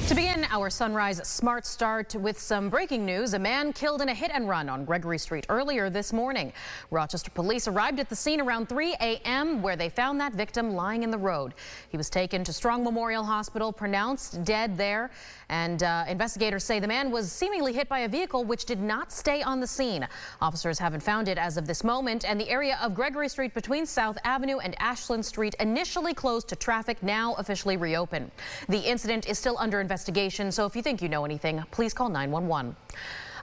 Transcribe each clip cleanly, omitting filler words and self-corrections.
To begin our Sunrise Smart Start with some breaking news, a man killed in a hit and run on Gregory Street earlier this morning. Rochester police arrived at the scene around 3 a.m. where they found that victim lying in the road. He was taken to Strong Memorial Hospital, pronounced dead there, and investigators say the man was seemingly hit by a vehicle which did not stay on the scene. Officers haven't found it as of this moment, and the area of Gregory Street between South Avenue and Ashland Street, initially closed to traffic, now officially reopened. The incident is still under investigation, so if you think you know anything, please call 911.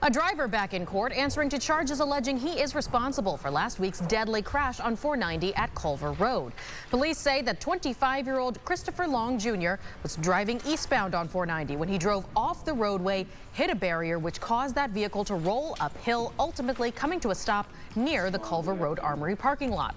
A driver back in court answering to charges alleging he is responsible for last week's deadly crash on 490 at Culver Road. Police say that 25-year-old Christopher Long Jr. was driving eastbound on 490 when he drove off the roadway, hit a barrier which caused that vehicle to roll uphill, ultimately coming to a stop near the Culver Road Armory parking lot.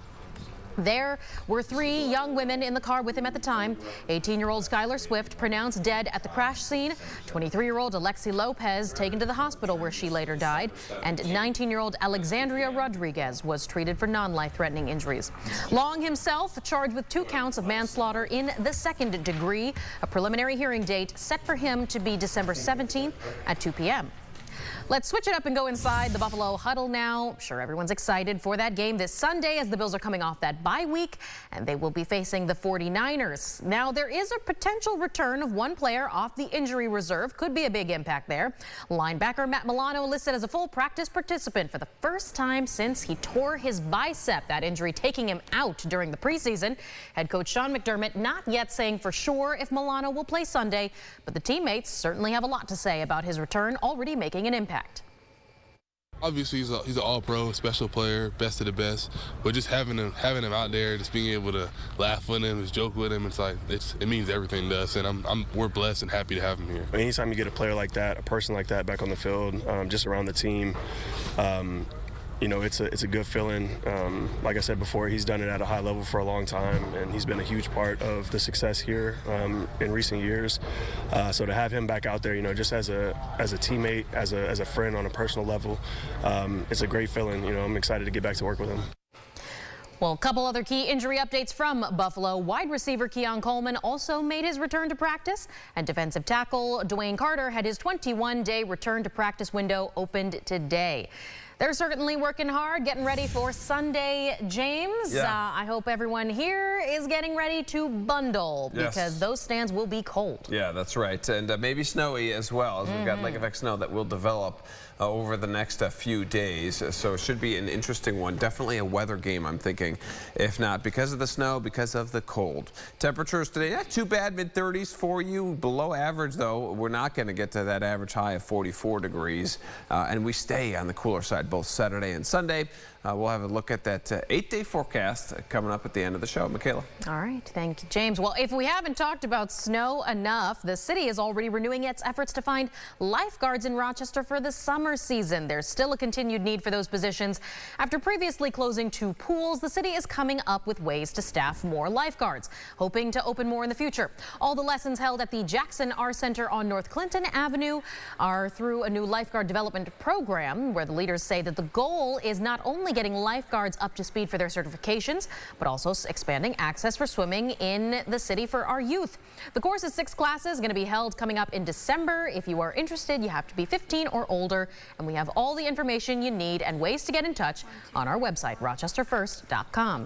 There were 3 young women in the car with him at the time. 18-year-old Skylar Swift pronounced dead at the crash scene. 23-year-old Alexi Lopez taken to the hospital where she later died. And 19-year-old Alexandria Rodriguez was treated for non-life-threatening injuries. Long himself charged with 2 counts of manslaughter in the 2nd degree. A preliminary hearing date set for him to be December 17th at 2 p.m. Let's switch it up and go inside the Buffalo huddle now. I'm sure everyone's excited for that game this Sunday as the Bills are coming off that bye week and they will be facing the 49ers. Now, there is a potential return of one player off the injury reserve. Could be a big impact there. Linebacker Matt Milano listed as a full practice participant for the first time since he tore his bicep, that injury taking him out during the preseason. Head coach Sean McDermott not yet saying for sure if Milano will play Sunday, but the teammates certainly have a lot to say about his return, already making an impact. Obviously, he's an all-pro, special player, best of the best. But just having him out there, just being able to laugh with him, just joke with him, it means everything to us. And we're blessed and happy to have him here. Anytime you get a player like that, a person like that back on the field, just around the team, you know, it's a good feeling. Like I said before, he's done it at a high level for a long time, and he's been a huge part of the success here in recent years. So to have him back out there, you know, just as a teammate, as a friend on a personal level, it's a great feeling. You know, I'm excited to get back to work with him. Well, a couple other key injury updates from Buffalo. Wide receiver Keon Coleman also made his return to practice, and defensive tackle Dwayne Carter had his 21-day return to practice window opened today. They're certainly working hard, getting ready for Sunday, James. Yeah. I hope everyone here is getting ready to bundle because those stands will be cold. Yeah, that's right. And maybe snowy as well, as we've got lake effect snow that will develop over the next few days. So it should be an interesting one. Definitely a weather game, I'm thinking. If not because of the snow, because of the cold. Temperatures today, not too bad, mid-30s for you. Below average, though. We're not going to get to that average high of 44 degrees. And we stay on the cooler side both Saturday and Sunday. We'll have a look at that 8-day forecast coming up at the end of the show. Michaela. All right. Thank you, James. Well, if we haven't talked about snow enough, the city is already renewing its efforts to find lifeguards in Rochester for the summer season. There's still a continued need for those positions. After previously closing 2 pools, the city is coming up with ways to staff more lifeguards, hoping to open more in the future. All the lessons held at the Jackson R Center on North Clinton Avenue are through a new lifeguard development program where the leaders say that the goal is not only getting lifeguards up to speed for their certifications, but also expanding access for swimming in the city for our youth. The course is 6 classes, going to be held coming up in December. If you are interested, you have to be 15 or older, and we have all the information you need and ways to get in touch on our website, rochesterfirst.com.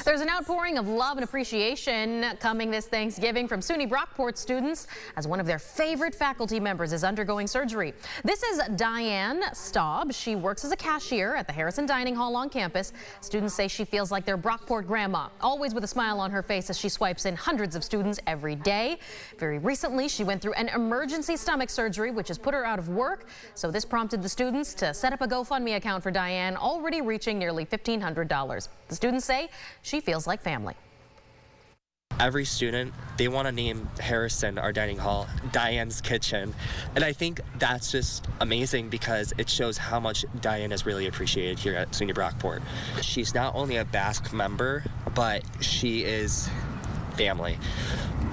There's an outpouring of love and appreciation coming this Thanksgiving from SUNY Brockport students as one of their favorite faculty members is undergoing surgery. This is Diane Staub. She works as a cashier at the Harrison Dining Hall on campus. Students say she feels like their Brockport grandma, always with a smile on her face as she swipes in hundreds of students every day. Very recently, she went through an emergency stomach surgery, which has put her out of work. So this prompted the students to set up a GoFundMe account for Diane, already reaching nearly $1,500. The students say she feels like family. Every student, they want to name Harrison, our dining hall, Diane's Kitchen. And I think that's just amazing because it shows how much Diane is really appreciated here at SUNY Brockport. She's not only a Basque member, but she is family.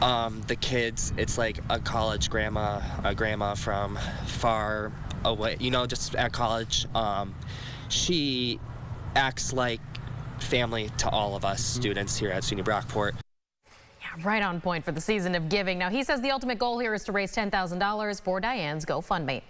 The kids, it's like a college grandma, a grandma from far away, you know, just at college. She acts like family to all of us students here at SUNY Brockport. Right on point for the season of giving. Now, he says the ultimate goal here is to raise $10,000 for Diane's GoFundMe.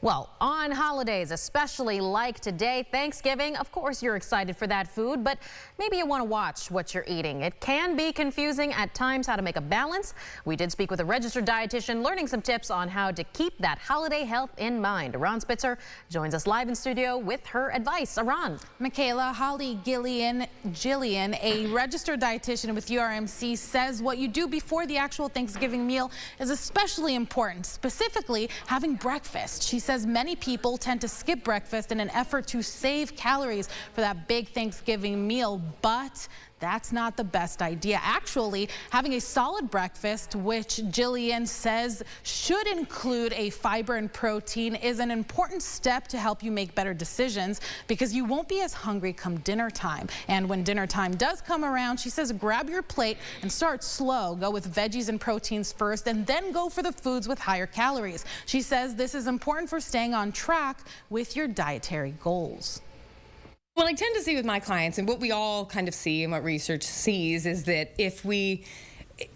Well, on holidays, especially like today, Thanksgiving, of course you're excited for that food, but maybe you want to watch what you're eating. It can be confusing at times how to make a balance. We did speak with a registered dietitian, learning some tips on how to keep that holiday health in mind. Aron Spitzer joins us live in studio with her advice. Aron. Michaela, Holly Jillian, a registered dietitian with URMC, says what you do before the actual Thanksgiving meal is especially important, specifically having breakfast. She says many people tend to skip breakfast in an effort to save calories for that big Thanksgiving meal, but that's not the best idea. Actually, having a solid breakfast, which Jillian says should include a fiber and protein, is an important step to help you make better decisions because you won't be as hungry come dinner time. And when dinner time does come around, she says grab your plate and start slow. Go with veggies and proteins first and then go for the foods with higher calories. She says this is important for staying on track with your dietary goals. What I tend to see with my clients, and what we all kind of see and what research sees, is that if we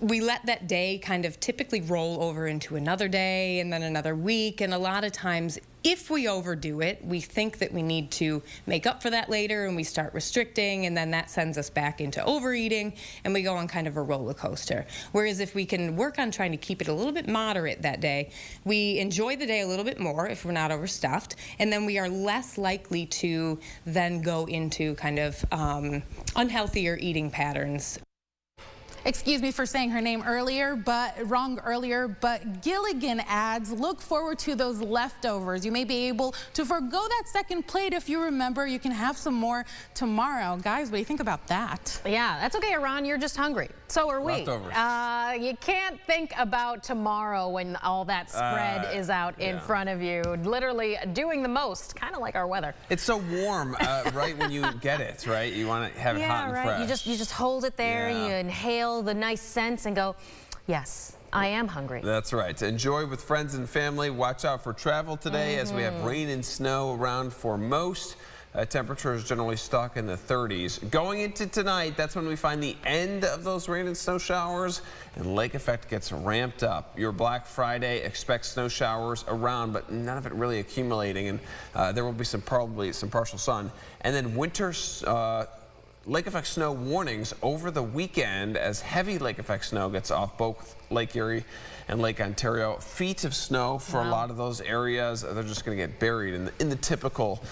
let that day kind of typically roll over into another day and then another week, and a lot of times if we overdo it, we think that we need to make up for that later and we start restricting, and then that sends us back into overeating and we go on kind of a roller coaster. Whereas if we can work on trying to keep it a little bit moderate that day, we enjoy the day a little bit more if we're not overstuffed, and then we are less likely to then go into kind of unhealthier eating patterns. Excuse me for saying her name wrong earlier, but Gilligan adds, look forward to those leftovers. You may be able to forgo that second plate if you remember. You can have some more tomorrow. Guys, what do you think about that? Yeah, that's okay, Aron. You're just hungry. So are we. Leftovers. You can't think about tomorrow when all that spread is out in front of you. Literally doing the most, kind of like our weather. It's so warm right when you get it, right? You want to have it hot and fresh. You just hold it there, you inhale the nice scents and go, yes, I am hungry. That's right. Enjoy with friends and family. Watch out for travel today as we have rain and snow around for most. Temperatures generally stuck in the 30s. Going into tonight, that's when we find the end of those rain and snow showers, and lake effect gets ramped up. Your Black Friday, expect snow showers around, but none of it really accumulating, and there will be probably some partial sun. And then winter lake effect snow warnings over the weekend as heavy lake effect snow gets off both Lake Erie and Lake Ontario. Feet of snow for a lot of those areas. They're just going to get buried in the typical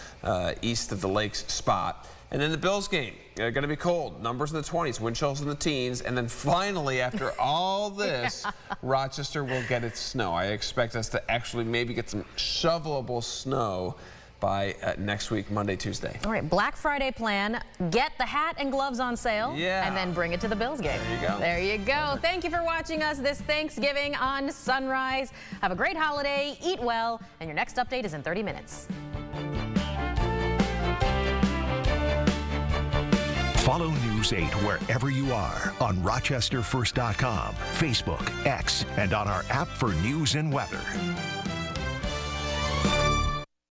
east of the lakes spot. And then the Bills game, going to be cold. Numbers in the 20s, wind chills in the teens. And then finally, after all this, Rochester will get its snow. I expect us to actually maybe get some shovelable snow by next week, Monday, Tuesday. All right, Black Friday plan, get the hat and gloves on sale, and then bring it to the Bills game. There you go. There you go. Thank you for watching us this Thanksgiving on Sunrise. Have a great holiday, eat well, and your next update is in 30 minutes. Follow News 8 wherever you are on RochesterFirst.com, Facebook, X, and on our app for news and weather.